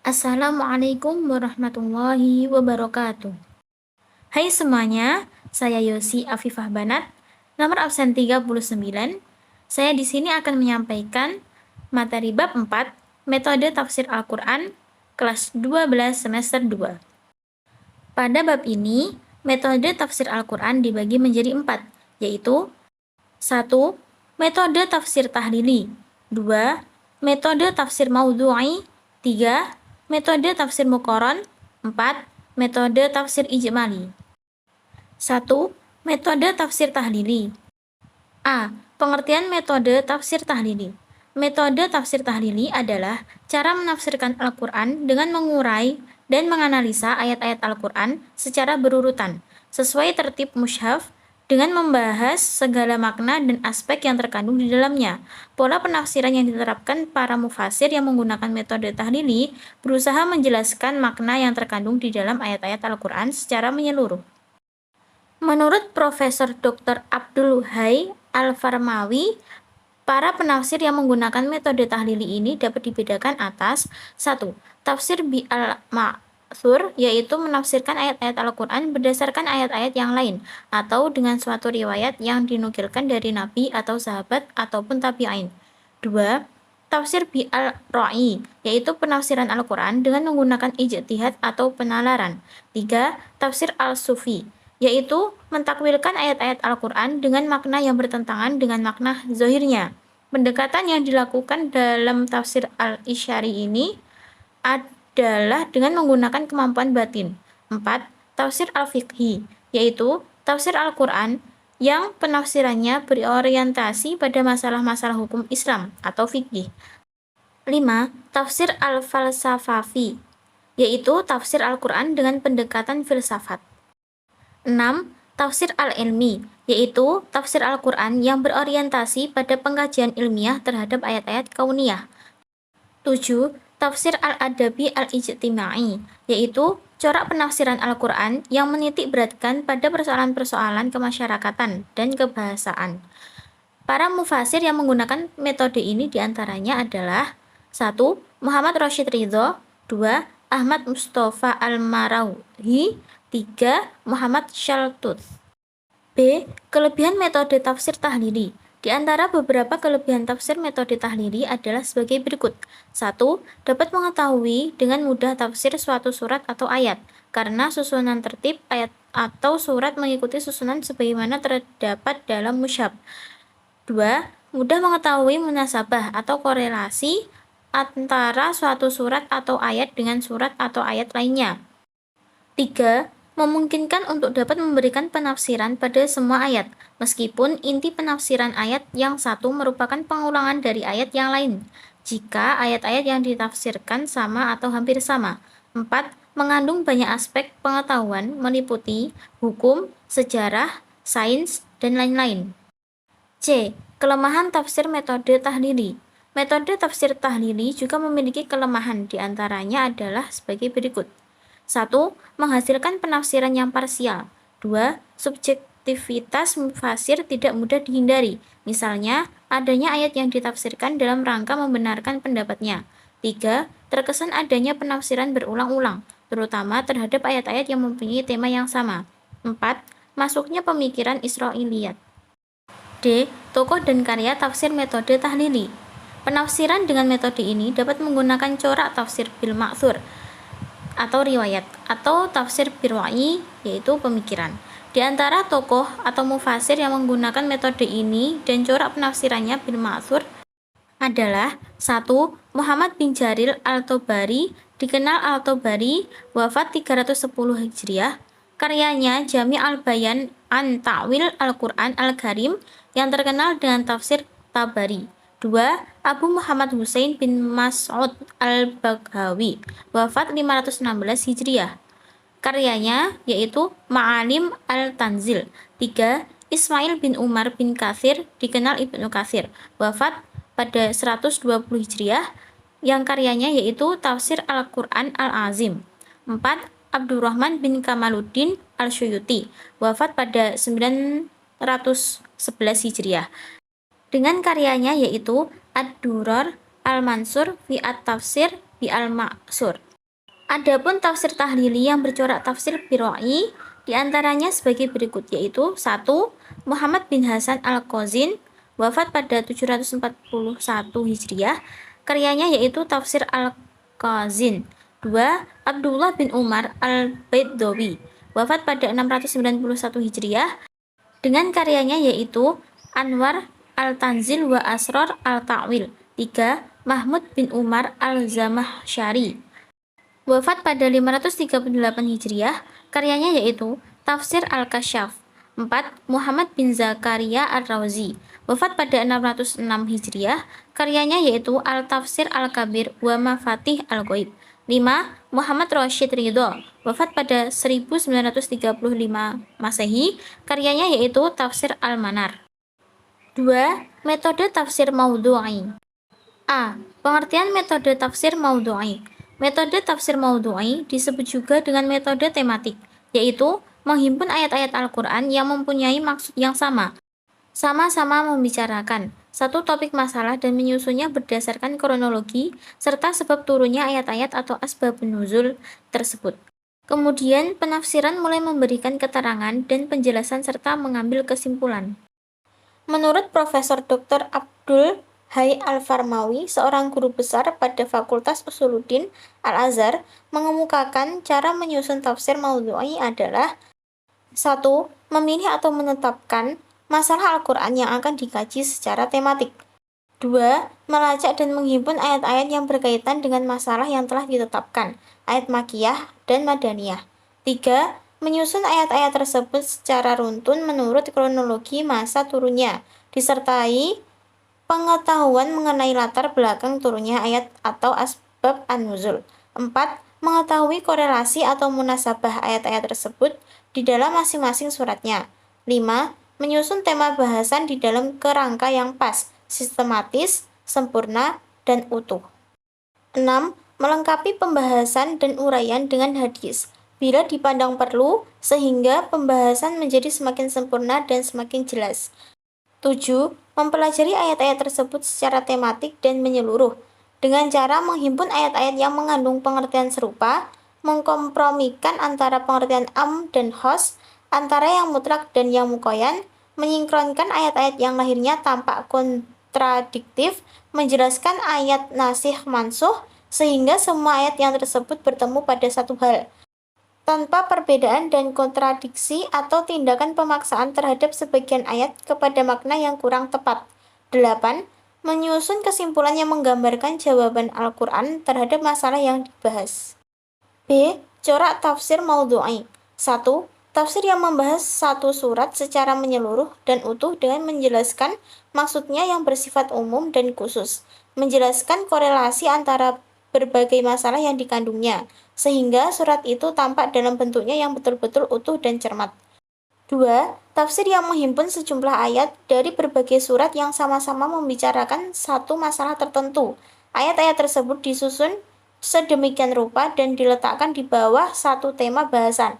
Assalamualaikum warahmatullahi wabarakatuh. Hai semuanya, saya Yosi Afifah Banat, nomor absen 39. Saya di sini akan menyampaikan materi bab 4, metode tafsir Al-Quran, kelas 12 semester 2. Pada bab ini, metode tafsir Al-Quran dibagi menjadi 4, yaitu 1. Metode tafsir tahlili, 2. Metode tafsir maudhu'i, 3. Metode tafsir muqaran, 4. Metode tafsir ijmali. 1. Metode tafsir tahlili. A. Pengertian metode tafsir tahlili. Metode tafsir tahlili adalah cara menafsirkan Al-Quran dengan mengurai dan menganalisa ayat-ayat Al-Quran secara berurutan, sesuai tertib mushaf, dengan membahas segala makna dan aspek yang terkandung di dalamnya. Pola penafsiran yang diterapkan para mufasir yang menggunakan metode tahlili berusaha menjelaskan makna yang terkandung di dalam ayat-ayat Al-Quran secara menyeluruh. Menurut Profesor Dr. Abdul Hai Al-Farmawi, para penafsir yang menggunakan metode tahlili ini dapat dibedakan atas 1. Tafsir bil-ma'thur, yaitu menafsirkan ayat-ayat Al-Quran berdasarkan ayat-ayat yang lain, atau dengan suatu riwayat yang dinukilkan dari Nabi atau sahabat ataupun tabi'in. 2. Tafsir bil-ra'i, yaitu penafsiran Al-Quran dengan menggunakan ijtihad atau penalaran. 3. Tafsir al-sufi, yaitu mentakwilkan ayat-ayat Al-Quran dengan makna yang bertentangan dengan makna zahirnya. Pendekatan yang dilakukan dalam tafsir al-isyari ini adalah dengan menggunakan kemampuan batin. 4. Tafsir al-fiqhi, yaitu tafsir Al-Quran yang penafsirannya berorientasi pada masalah-masalah hukum Islam atau fikih. 5. Tafsir al-falsafafi, yaitu tafsir Al-Quran dengan pendekatan filsafat. 6. Tafsir al-ilmi, yaitu tafsir Al-Quran yang berorientasi pada pengkajian ilmiah terhadap ayat-ayat kauniyah. 7. Tafsir al-adabi al-ijtimai, yaitu corak penafsiran Al-Quran yang menitik beratkan pada persoalan-persoalan kemasyarakatan dan kebahasaan. Para mufasir yang menggunakan metode ini diantaranya adalah 1. Muhammad Rashid Ridho, 2. Ahmad Mustafa Al-Marauhi, 3. Muhammad Shaltut. B. Kelebihan metode tafsir tahlili. Di antara beberapa kelebihan tafsir metode tahlili adalah sebagai berikut. 1. Dapat mengetahui dengan mudah tafsir suatu surat atau ayat, karena susunan tertib ayat atau surat mengikuti susunan sebagaimana terdapat dalam mushaf. 2. Mudah mengetahui munasabah atau korelasi antara suatu surat atau ayat dengan surat atau ayat lainnya. 3. Memungkinkan untuk dapat memberikan penafsiran pada semua ayat, meskipun inti penafsiran ayat yang satu merupakan pengulangan dari ayat yang lain, jika ayat-ayat yang ditafsirkan sama atau hampir sama. 4. Mengandung banyak aspek pengetahuan meliputi hukum, sejarah, sains, dan lain-lain. C. Kelemahan tafsir metode tahlili. Metode tafsir tahlili juga memiliki kelemahan, diantaranya adalah sebagai berikut. 1. Menghasilkan penafsiran yang parsial. 2. Subjektivitas mufasir tidak mudah dihindari. Misalnya, adanya ayat yang ditafsirkan dalam rangka membenarkan pendapatnya. 3. Terkesan adanya penafsiran berulang-ulang, terutama terhadap ayat-ayat yang mempunyai tema yang sama. 4. Masuknya pemikiran Israiliyat. D. Tokoh dan karya tafsir metode tahlili. Penafsiran dengan metode ini dapat menggunakan corak tafsir bil-ma'thur atau riwayat, atau tafsir bil-ra'i, yaitu pemikiran. Di antara tokoh atau mufasir yang menggunakan metode ini dan corak penafsirannya bil-ma'thur adalah 1. Muhammad bin Jarir al-Tabari, dikenal al-Tabari, wafat 310 Hijriah. Karyanya Jami' al-Bayan an Ta'wil Al-Quran Al-Karim yang terkenal dengan tafsir Tabari. 2. Abu Muhammad Husain bin Mas'ud al-Baghawi, wafat 516 Hijriah. Karyanya yaitu Ma'alim al-Tanzil. 3. Ismail bin Umar bin Katsir, dikenal Ibnu Katsir, wafat pada 120 Hijriah, yang karyanya yaitu Tafsir Al-Quran Al-Azim. 4. Abdurrahman bin Kamaluddin Al-Suyuti, wafat pada 911 Hijriah, dengan karyanya yaitu Ad-Durar Al-Mansur fi At-Tafsir bi Al-Ma'sur. Adapun tafsir tahlili yang bercorak tafsir Biroi diantaranya sebagai berikut, yaitu 1. Muhammad bin Hasan Al-Qazin, wafat pada 741 Hijriah, karyanya yaitu Tafsir Al-Qazin. 2. Abdullah bin Umar Al-Baiddawi, wafat pada 691 Hijriah, dengan karyanya yaitu Anwar Al-Tanzil wa Asrar Al-Ta'wil. 3. Mahmud bin Umar Al-Zamahsyari, wafat pada 538 Hijriah, karyanya yaitu Tafsir Al-Kasyaf. 4. Muhammad bin Zakaria Ar-Razi, wafat pada 606 Hijriah, karyanya yaitu Al-Tafsir Al-Kabir wa Mafatih Al-Ghaib. 5. Muhammad Rashid Ridho, wafat pada 1935 Masehi, karyanya yaitu Tafsir Al-Manar. 2. Metode tafsir maudhu'i. A. Pengertian metode tafsir maudhu'i. Metode tafsir maudhu'i disebut juga dengan metode tematik, yaitu menghimpun ayat-ayat Al-Quran yang mempunyai maksud yang sama-sama membicarakan satu topik masalah dan menyusunnya berdasarkan kronologi serta sebab turunnya ayat-ayat atau asbabun nuzul tersebut. Kemudian penafsiran mulai memberikan keterangan dan penjelasan serta mengambil kesimpulan. Menurut Profesor Dr. Abdul Hai Al-Farmawi, seorang guru besar pada Fakultas Usuluddin Al-Azhar, mengemukakan cara menyusun tafsir maudhu'i adalah 1. Memilih atau menetapkan masalah Al-Quran yang akan dikaji secara tematik. 2. Melacak dan menghimpun ayat-ayat yang berkaitan dengan masalah yang telah ditetapkan, ayat Makkiyah dan Madaniyah. 3. Menyusun ayat-ayat tersebut secara runtun menurut kronologi masa turunnya, disertai pengetahuan mengenai latar belakang turunnya ayat atau asbab an-nuzul. 4. Mengetahui korelasi atau munasabah ayat-ayat tersebut di dalam masing-masing suratnya. 5. Menyusun tema bahasan di dalam kerangka yang pas, sistematis, sempurna, dan utuh. 6. Melengkapi pembahasan dan uraian dengan hadis, bila dipandang perlu, sehingga pembahasan menjadi semakin sempurna dan semakin jelas. 7. Mempelajari ayat-ayat tersebut secara tematik dan menyeluruh, dengan cara menghimpun ayat-ayat yang mengandung pengertian serupa, mengkompromikan antara pengertian am dan khos, antara yang mutlak dan yang muqayyad, menyinkronkan ayat-ayat yang lahirnya tampak kontradiktif, menjelaskan ayat nasikh mansuh, sehingga semua ayat yang tersebut bertemu pada satu hal, tanpa perbedaan dan kontradiksi atau tindakan pemaksaan terhadap sebagian ayat kepada makna yang kurang tepat. 8. Menyusun kesimpulan yang menggambarkan jawaban Al-Quran terhadap masalah yang dibahas. B. Corak tafsir maudhu'i. 1. Tafsir yang membahas satu surat secara menyeluruh dan utuh dengan menjelaskan maksudnya yang bersifat umum dan khusus, menjelaskan korelasi antara berbagai masalah yang dikandungnya, sehingga surat itu tampak dalam bentuknya yang betul-betul utuh dan cermat. 2. Tafsir yang menghimpun sejumlah ayat dari berbagai surat yang sama-sama membicarakan satu masalah tertentu. Ayat-ayat tersebut disusun sedemikian rupa dan diletakkan di bawah satu tema bahasan,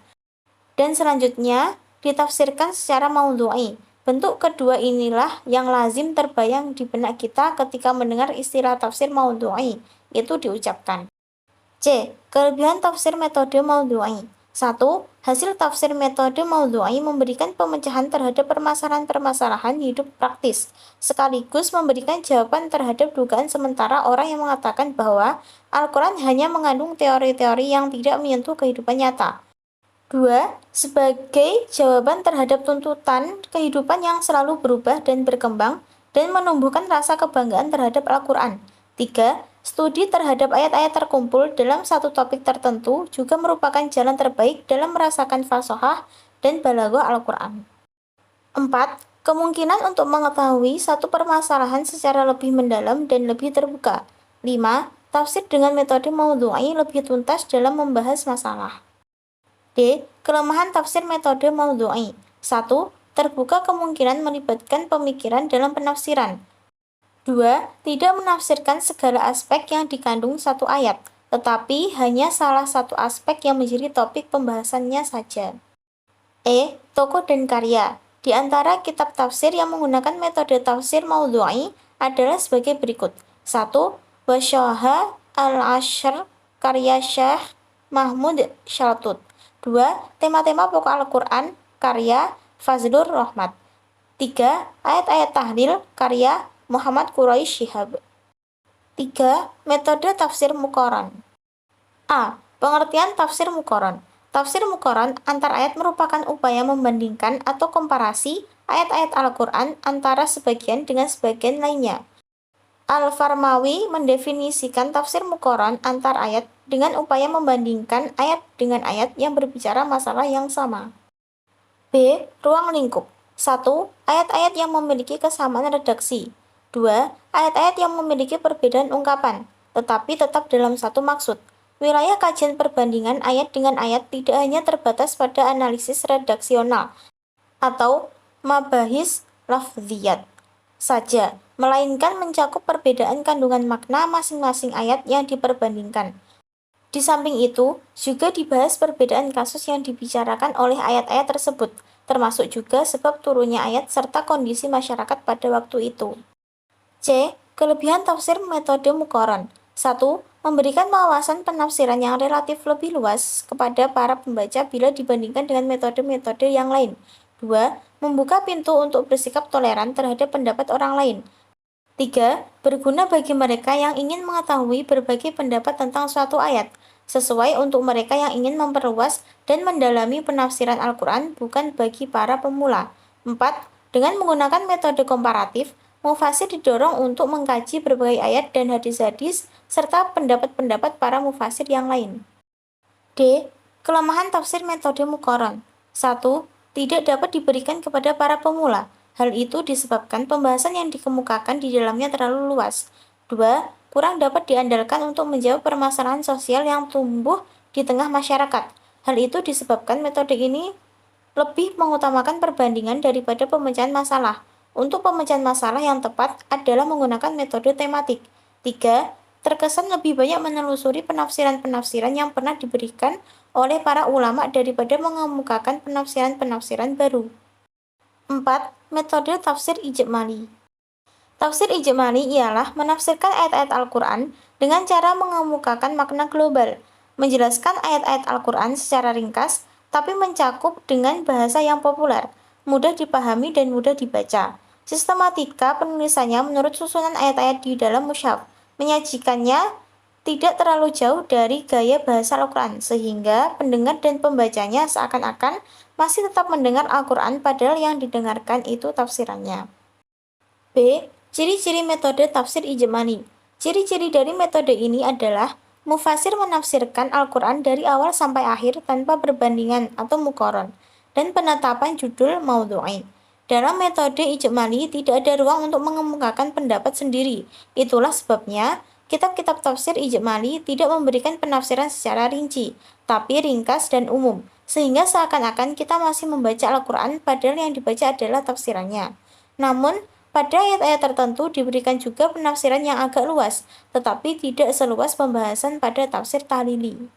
dan selanjutnya ditafsirkan secara maudhu'i. Bentuk kedua inilah yang lazim terbayang di benak kita ketika mendengar istilah tafsir maudhu'i itu diucapkan. C. Kelebihan tafsir metode maudhu'i. 1. Hasil tafsir metode maudhu'i memberikan pemecahan terhadap permasalahan-permasalahan hidup praktis, sekaligus memberikan jawaban terhadap dugaan sementara orang yang mengatakan bahwa Al-Quran hanya mengandung teori-teori yang tidak menyentuh kehidupan nyata. 2. Sebagai jawaban terhadap tuntutan kehidupan yang selalu berubah dan berkembang dan menumbuhkan rasa kebanggaan terhadap Al-Quran. 3. Studi terhadap ayat-ayat terkumpul dalam satu topik tertentu juga merupakan jalan terbaik dalam merasakan fashohah dan balaghah Al-Quran. 4. Kemungkinan untuk mengetahui satu permasalahan secara lebih mendalam dan lebih terbuka. 5. Tafsir dengan metode maudhu'i lebih tuntas dalam membahas masalah. D. Kelemahan tafsir metode maudhu'i. 1. Terbuka kemungkinan melibatkan pemikiran dalam penafsiran. 2. Tidak menafsirkan segala aspek yang dikandung satu ayat, tetapi hanya salah satu aspek yang menjadi topik pembahasannya saja. E. Tokoh dan karya. Di antara kitab tafsir yang menggunakan metode tafsir maudhu'i adalah sebagai berikut. 1. Wasyaha al-Ashr karya Syekh Mahmud Shaltut. 2. Tema-tema pokok Al-Quran, karya Fazlur Rahmat. 3. Ayat-ayat tahlil, karya Muhammad Quraish Shihab. 3. Metode tafsir Muqaran. A. Pengertian tafsir Muqaran. Tafsir Muqaran antar ayat merupakan upaya membandingkan atau komparasi ayat-ayat Al-Quran antara sebagian dengan sebagian lainnya. Al-Farmawi mendefinisikan tafsir Muqaran antar ayat dengan upaya membandingkan ayat dengan ayat yang berbicara masalah yang sama. B. Ruang lingkup. 1. Ayat-ayat yang memiliki kesamaan redaksi. 2. Ayat-ayat yang memiliki perbedaan ungkapan, tetapi tetap dalam satu maksud. Wilayah kajian perbandingan ayat dengan ayat tidak hanya terbatas pada analisis redaksional atau mabahis lafziyat saja, melainkan mencakup perbedaan kandungan makna masing-masing ayat yang diperbandingkan. Di samping itu, juga dibahas perbedaan kasus yang dibicarakan oleh ayat-ayat tersebut, termasuk juga sebab turunnya ayat serta kondisi masyarakat pada waktu itu. C. Kelebihan tafsir metode Muqaran. 1. Memberikan wawasan penafsiran yang relatif lebih luas kepada para pembaca bila dibandingkan dengan metode-metode yang lain. 2. Membuka pintu untuk bersikap toleran terhadap pendapat orang lain. 3. Berguna bagi mereka yang ingin mengetahui berbagai pendapat tentang suatu ayat, sesuai untuk mereka yang ingin memperluas dan mendalami penafsiran Al-Quran, bukan bagi para pemula. 4. Dengan menggunakan metode komparatif, mufasir didorong untuk mengkaji berbagai ayat dan hadis-hadis serta pendapat-pendapat para mufasir yang lain. D. Kelemahan tafsir metode Muqaran. 1. Tidak dapat diberikan kepada para pemula. Hal itu disebabkan pembahasan yang dikemukakan di dalamnya terlalu luas. 2. Kurang dapat diandalkan untuk menjawab permasalahan sosial yang tumbuh di tengah masyarakat. Hal itu disebabkan metode ini lebih mengutamakan perbandingan daripada pemecahan masalah. Untuk pemecahan masalah yang tepat adalah menggunakan metode tematik. 3. Terkesan lebih banyak menelusuri penafsiran-penafsiran yang pernah diberikan oleh para ulama daripada mengemukakan penafsiran-penafsiran baru. 4. Metode tafsir ijmali. Tafsir ijmali ialah menafsirkan ayat-ayat Al-Quran dengan cara mengemukakan makna global, menjelaskan ayat-ayat Al-Quran secara ringkas, tapi mencakup dengan bahasa yang populer, mudah dipahami dan mudah dibaca. Sistematika penulisannya menurut susunan ayat-ayat di dalam mushaf, menyajikannya tidak terlalu jauh dari gaya bahasa Al-Quran, sehingga pendengar dan pembacanya seakan-akan masih tetap mendengar Al-Quran padahal yang didengarkan itu tafsirannya. B. Ciri-ciri metode tafsir ijmali. Ciri-ciri dari metode ini adalah mufasir menafsirkan Al-Quran dari awal sampai akhir tanpa perbandingan atau muqaran, dan penetapan judul maudhu'i. Dalam metode ijmali tidak ada ruang untuk mengemukakan pendapat sendiri. Itulah sebabnya kitab-kitab tafsir ijmali tidak memberikan penafsiran secara rinci, tapi ringkas dan umum, sehingga seakan-akan kita masih membaca Al-Quran padahal yang dibaca adalah tafsirannya. Namun, pada ayat-ayat tertentu diberikan juga penafsiran yang agak luas, tetapi tidak seluas pembahasan pada tafsir tahlili.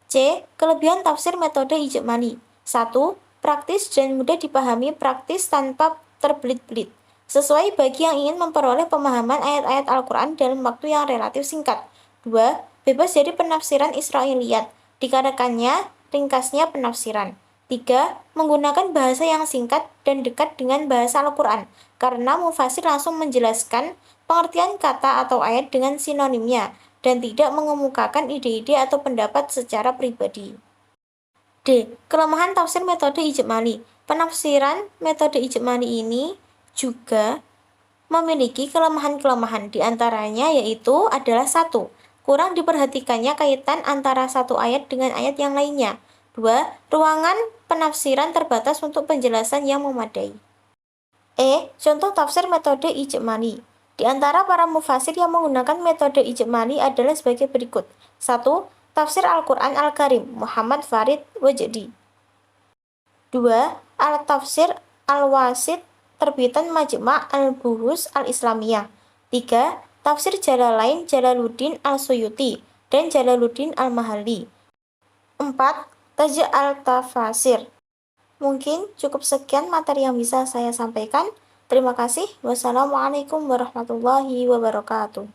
C. Kelebihan tafsir metode ijmali. 1. Praktis dan mudah dipahami, praktis tanpa terbelit-belit, sesuai bagi yang ingin memperoleh pemahaman ayat-ayat Al-Quran dalam waktu yang relatif singkat. 2. Bebas dari penafsiran Israiliyat, dikarenakannya ringkasnya penafsiran. 3. Menggunakan bahasa yang singkat dan dekat dengan bahasa Al-Quran, karena mufasir langsung menjelaskan pengertian kata atau ayat dengan sinonimnya, dan tidak mengemukakan ide-ide atau pendapat secara pribadi. D. Kelemahan tafsir metode ijmali. Penafsiran metode ijmali ini juga memiliki kelemahan-kelemahan, diantaranya yaitu adalah 1. Kurang diperhatikannya kaitan antara satu ayat dengan ayat yang lainnya. 2. Ruangan penafsiran terbatas untuk penjelasan yang memadai. Contoh tafsir metode ijmali. Di antara para mufasir yang menggunakan metode ijmali adalah sebagai berikut. 1. Tafsir Al-Quran Al-Karim, Muhammad Farid Wajdi. 2. Al-Tafsir Al-Wasit, terbitan Majma' Al-Buhus Al-Islamiyah. 3. Tafsir Jalalain Jalaluddin Al-Suyuti dan Jalaluddin Al-Mahalli. 4. Taj' Al-Tafasir. Mungkin cukup sekian materi yang bisa saya sampaikan. Terima kasih. Wassalamualaikum warahmatullahi wabarakatuh.